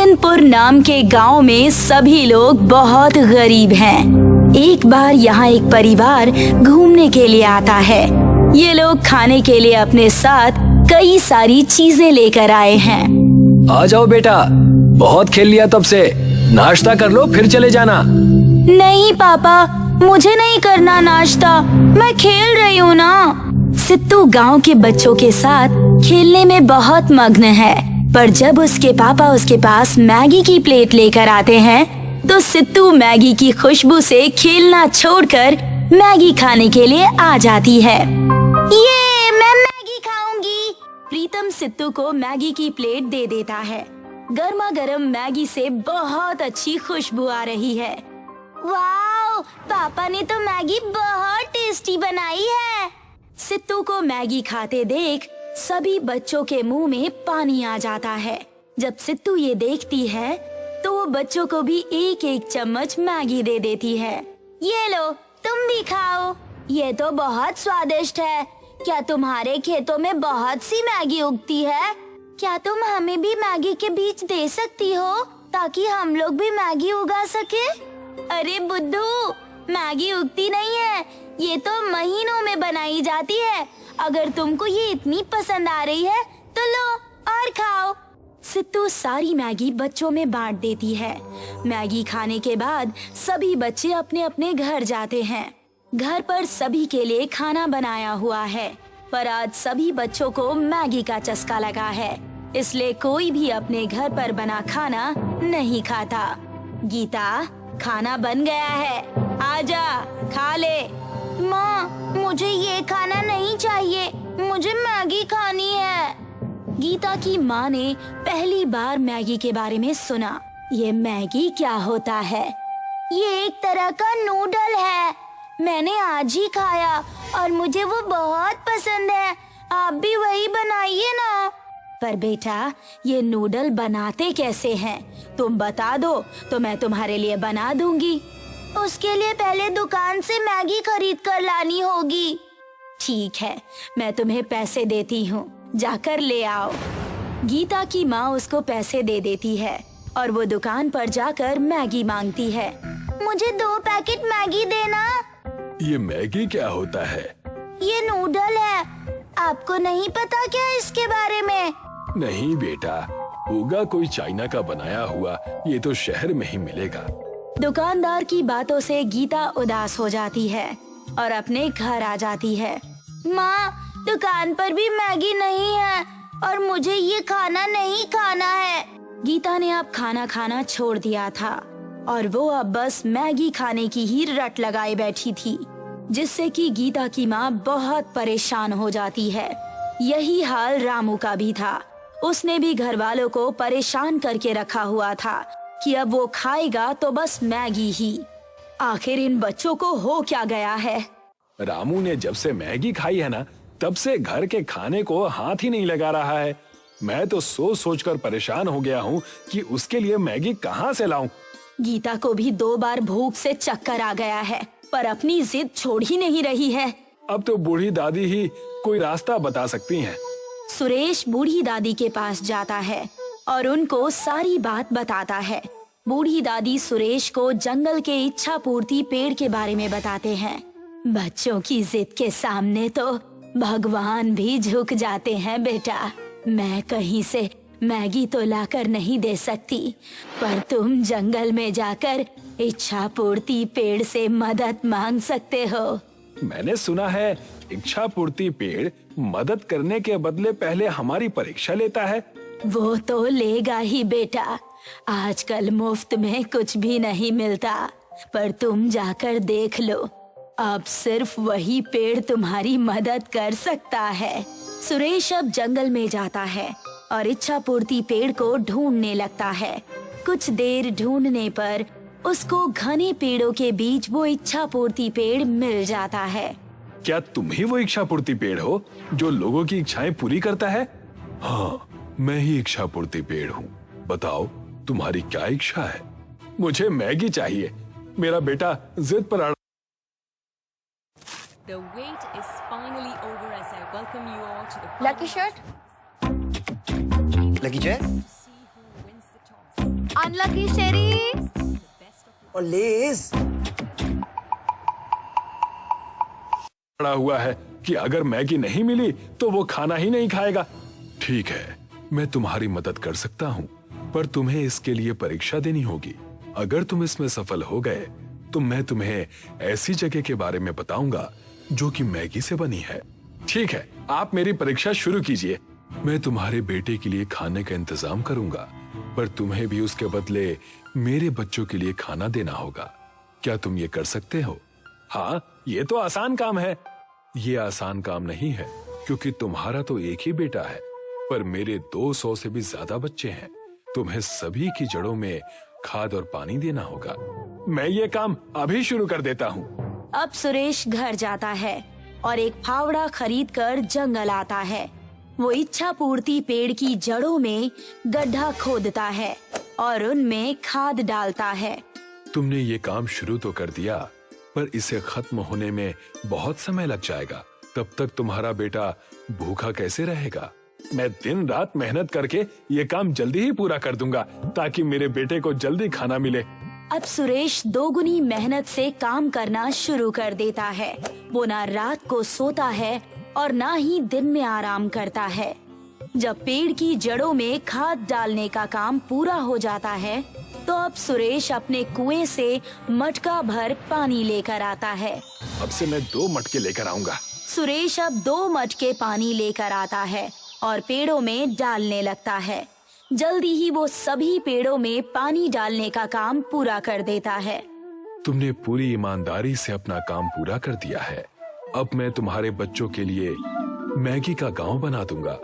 मोहनपुर नाम के गांव में सभी लोग बहुत गरीब हैं। एक बार यहाँ एक परिवार घूमने के लिए आता है। ये लोग खाने के लिए अपने साथ कई सारी चीजें लेकर आए हैं। आ जाओ बेटा, बहुत खेल लिया तब से, नाश्ता कर लो फिर चले जाना। नहीं पापा, मुझे नहीं करना नाश्ता, मैं खेल रही हूँ ना। सित्तू गांव के बच्चों के साथ खेलने में बहुत मग्न है, पर जब उसके पापा उसके पास मैगी की प्लेट लेकर आते हैं तो सित्तू मैगी की खुशबू से खेलना छोड़कर मैगी खाने के लिए आ जाती है। ये मैं मैगी खाऊंगी। प्रीतम सित्तू को मैगी की प्लेट दे देता है। गर्मा गर्म मैगी से बहुत अच्छी खुशबू आ रही है। वाओ, पापा ने तो मैगी बहुत टेस्टी बनाई है। सित्तू को मैगी खाते देख सभी बच्चों के मुंह में पानी आ जाता है। जब सित्तू ये देखती है तो वो बच्चों को भी एक एक चम्मच मैगी दे देती है। ये लो, तुम भी खाओ, ये तो बहुत स्वादिष्ट है। क्या तुम्हारे खेतों में बहुत सी मैगी उगती है? क्या तुम हमें भी मैगी के बीज दे सकती हो ताकि हम लोग भी मैगी उगा सके? अरे बुद्धू, मैगी उगती नहीं है, ये तो महीनों में बनाई जाती है। अगर तुमको ये इतनी पसंद आ रही है तो लो और खाओ। सित्तू सारी मैगी बच्चों में बांट देती है। मैगी खाने के बाद सभी बच्चे अपने अपने घर जाते हैं। घर पर सभी के लिए खाना बनाया हुआ है, पर आज सभी बच्चों को मैगी का चस्का लगा है, इसलिए कोई भी अपने घर पर बना खाना नहीं खाता। गीता, खाना बन गया है, आजा खा ले। माँ, मुझे ये खाना नहीं चाहिए, मुझे मैगी खानी है। गीता की माँ ने पहली बार मैगी के बारे में सुना। ये मैगी क्या होता है? ये एक तरह का नूडल है। मैंने आज ही खाया और मुझे वो बहुत पसंद है। आप भी वही बनाइए ना। पर बेटा, ये नूडल बनाते कैसे हैं? तुम बता दो तो मैं तुम्हारे लिए बना दूंगी। उसके लिए पहले दुकान से मैगी खरीद कर लानी होगी। ठीक है, मैं तुम्हें पैसे देती हूँ, जाकर ले आओ। गीता की माँ उसको पैसे दे देती है और वो दुकान पर जाकर मैगी मांगती है। मुझे 2 पैकेट मैगी देना। ये मैगी क्या होता है? ये नूडल है, आपको नहीं पता क्या इसके बारे में? नहीं बेटा, होगा कोई चाइना का बनाया हुआ, ये तो शहर में ही मिलेगा। दुकानदार की बातों से गीता उदास हो जाती है और अपने घर आ जाती है। माँ, दुकान पर भी मैगी नहीं है और मुझे ये खाना नहीं खाना है। गीता ने अब खाना खाना छोड़ दिया था और वो अब बस मैगी खाने की ही रट लगाए बैठी थी, जिससे कि गीता की माँ बहुत परेशान हो जाती है। यही हाल रामू का भी था। उसने भी घर वालों को परेशान करके रखा हुआ था कि अब वो खाएगा तो बस मैगी ही। आखिर इन बच्चों को हो क्या गया है? रामू ने जब से मैगी खाई है ना, तब से घर के खाने को हाथ ही नहीं लगा रहा है। मैं तो सोच सोच कर परेशान हो गया हूँ कि उसके लिए मैगी कहाँ से लाऊं। गीता को भी 2 बार भूख से चक्कर आ गया है, पर अपनी जिद छोड़ ही नहीं रही है। अब तो बूढ़ी दादी ही कोई रास्ता बता सकती हैं। सुरेश बूढ़ी दादी के पास जाता है और उनको सारी बात बताता है। बूढ़ी दादी सुरेश को जंगल के इच्छा पूर्ति पेड़ के बारे में बताते हैं। बच्चों की जिद के सामने तो भगवान भी झुक जाते हैं बेटा। मैं कहीं से मैगी तो लाकर नहीं दे सकती, पर तुम जंगल में जाकर इच्छा पूर्ति पेड़ से मदद मांग सकते हो। मैंने सुना है इच्छा पूर्ति पेड़ मदद करने के बदले पहले हमारी परीक्षा लेता है। वो तो लेगा ही बेटा, आजकल मुफ्त में कुछ भी नहीं मिलता, पर तुम जाकर देख लो, अब सिर्फ वही पेड़ तुम्हारी मदद कर सकता है। सुरेश अब जंगल में जाता है और इच्छा पूर्ति पेड़ को ढूंढने लगता है। कुछ देर ढूंढने पर उसको घने पेड़ों के बीच वो इच्छा पूर्ति पेड़ मिल जाता है। क्या तुम ही वो इच्छा पूर्ति पेड़ हो जो लोगों की इच्छाएं पूरी करता है? हाँ, मैं ही इच्छा पूर्ति पेड़ हूँ। बताओ, तुम्हारी क्या इच्छा है? मुझे मैगी चाहिए, मेरा बेटा जिद पर अड़। The wait is finally over as I welcome you all to the Lucky shirt? final Lucky chair? to see who wins the toss. Unlucky Sherry. और लेज पड़ा हुआ है कि अगर मैगी नहीं मिली तो वो खाना ही नहीं खाएगा। ठीक है, मैं तुम्हारी मदद कर सकता हूँ, पर तुम्हें इसके लिए परीक्षा देनी होगी। अगर तुम इसमें सफल हो गए तो मैं तुम्हें ऐसी जगह के बारे में बताऊंगा जो कि मैगी से बनी है। ठीक है, आप मेरी परीक्षा शुरू कीजिए। मैं तुम्हारे बेटे के लिए खाने का इंतजाम करूंगा, पर तुम्हें भी उसके बदले मेरे बच्चों के लिए खाना देना होगा। क्या तुम ये कर सकते हो? हाँ, ये तो आसान काम है। ये आसान काम नहीं है क्योंकि तुम्हारा तो एक ही बेटा है, पर मेरे 200 से भी ज्यादा बच्चे हैं। तुम्हें सभी की जड़ों में खाद और पानी देना होगा। मैं ये काम अभी शुरू कर देता हूँ। अब सुरेश घर जाता है और एक फावड़ा खरीद कर जंगल आता है। वो इच्छा पूर्ति पेड़ की जड़ों में गड्ढा खोदता है और उनमें खाद डालता है। तुमने ये काम शुरू तो कर दिया, पर इसे खत्म होने में बहुत समय लग जाएगा। तब तक तुम्हारा बेटा भूखा कैसे रहेगा? मैं दिन रात मेहनत करके ये काम जल्दी ही पूरा कर दूंगा ताकि मेरे बेटे को जल्दी खाना मिले। अब सुरेश दोगुनी मेहनत से काम करना शुरू कर देता है। वो ना रात को सोता है और ना ही दिन में आराम करता है। जब पेड़ की जड़ों में खाद डालने का काम पूरा हो जाता है तो अब सुरेश अपने कुएं से मटका भर पानी लेकर आता है। अब से मैं 2 मटके लेकर आऊंगा। सुरेश अब 2 मटके पानी लेकर आता है और पेड़ों में डालने लगता है। जल्दी ही वो सभी पेड़ों में पानी डालने का काम पूरा कर देता है। तुमने पूरी ईमानदारी से अपना काम पूरा कर दिया है। अब मैं तुम्हारे बच्चों के लिए मैगी का गांव बना दूंगा।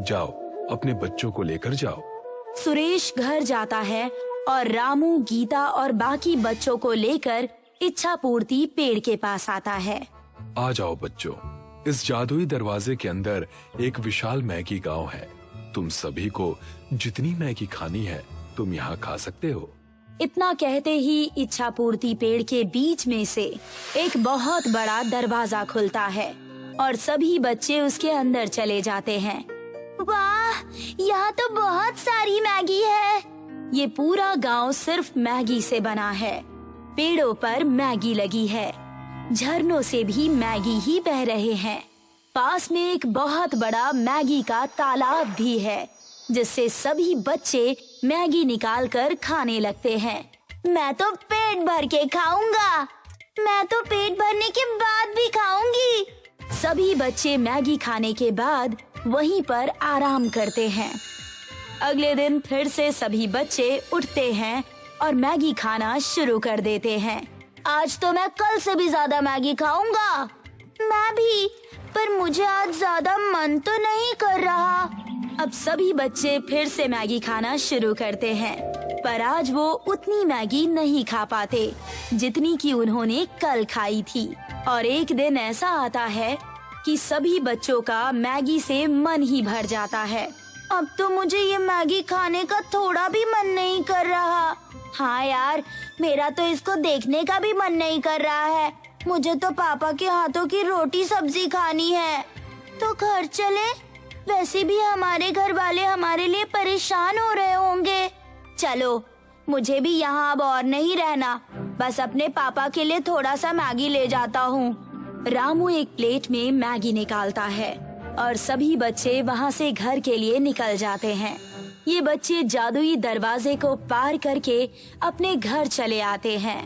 जाओ, अपने बच्चों को लेकर जाओ। सुरेश घर जाता है और रामू, गीता और बाकी बच्चों को लेकर इच्छा पूर्ति पेड़ के पास आता है। आ जाओ बच्चों, इस जादुई दरवाजे के अंदर एक विशाल मैगी गांव है। तुम सभी को जितनी मैगी खानी है तुम यहाँ खा सकते हो। इतना कहते ही इच्छा पूर्ति पेड़ के बीच में से एक बहुत बड़ा दरवाजा खुलता है और सभी बच्चे उसके अंदर चले जाते हैं। वाह, यहाँ तो बहुत सारी मैगी है। ये पूरा गांव सिर्फ मैगी से बना है। पेड़ों पर मैगी लगी है, झरनों से भी मैगी ही बह रहे हैं। पास में एक बहुत बड़ा मैगी का तालाब भी है जिससे सभी बच्चे मैगी निकालकर खाने लगते हैं। मैं तो पेट भर के खाऊंगा। मैं तो पेट भरने के बाद भी खाऊंगी। सभी बच्चे मैगी खाने के बाद वहीं पर आराम करते हैं। अगले दिन फिर से सभी बच्चे उठते हैं और मैगी खाना शुरू कर देते हैं। आज तो मैं कल से भी ज्यादा मैगी खाऊंगा। मैं भी, पर मुझे आज ज्यादा मन तो नहीं कर रहा। अब सभी बच्चे फिर से मैगी खाना शुरू करते हैं, पर आज वो उतनी मैगी नहीं खा पाते जितनी कि उन्होंने कल खाई थी। और एक दिन ऐसा आता है कि सभी बच्चों का मैगी से मन ही भर जाता है। अब तो मुझे ये मैगी खाने का थोड़ा भी मन नहीं कर रहा। हाँ यार, मेरा तो इसको देखने का भी मन नहीं कर रहा है। मुझे तो पापा के हाथों की रोटी सब्जी खानी है। तो घर चले? वैसे भी हमारे घर वाले हमारे लिए परेशान हो रहे होंगे। चलो, मुझे भी यहाँ अब और नहीं रहना। बस अपने पापा के लिए थोड़ा सा मैगी ले जाता हूँ। रामू एक प्लेट में मैगी निकालता है और सभी बच्चे वहाँ से घर के लिए निकल जाते हैं। ये बच्चे जादुई दरवाजे को पार करके अपने घर चले आते हैं।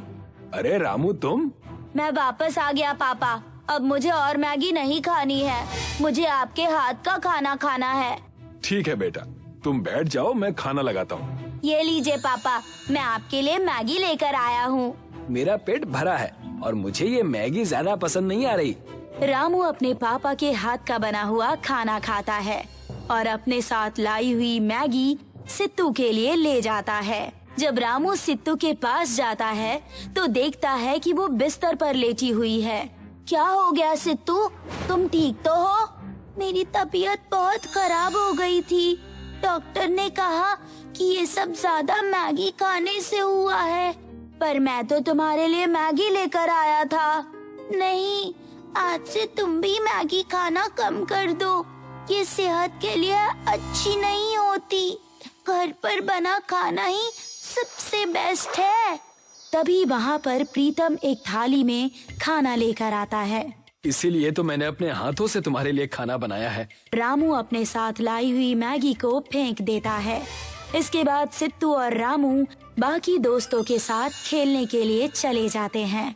अरे रामू, तुम? मैं वापस आ गया पापा। अब मुझे और मैगी नहीं खानी है। मुझे आपके हाथ का खाना खाना है। ठीक है बेटा, तुम बैठ जाओ, मैं खाना लगाता हूँ। ये लीजिए पापा, मैं आपके लिए मैगी लेकर आया हूँ। मेरा पेट भरा है और मुझे ये मैगी ज्यादा पसंद नहीं आ रही। रामू अपने पापा के हाथ का बना हुआ खाना खाता है और अपने साथ लाई हुई मैगी सित्तू के लिए ले जाता है। जब रामू सित्तू के पास जाता है तो देखता है कि वो बिस्तर पर लेटी हुई है। क्या हो गया सित्तू, तुम ठीक तो हो? मेरी तबीयत बहुत खराब हो गई थी। डॉक्टर ने कहा कि ये सब ज्यादा मैगी खाने से हुआ है, पर मैं तो तुम्हारे लिए मैगी लेकर आया था। नहीं, आज से तुम भी मैगी खाना कम कर दो। ये सेहत के लिए अच्छी नहीं होती। घर पर बना खाना ही सबसे बेस्ट है। तभी वहाँ पर प्रीतम एक थाली में खाना लेकर आता है। इसीलिए तो मैंने अपने हाथों से तुम्हारे लिए खाना बनाया है। रामू अपने साथ लाई हुई मैगी को फेंक देता है। इसके बाद सित्तू और रामू बाकी दोस्तों के साथ खेलने के लिए चले जाते हैं।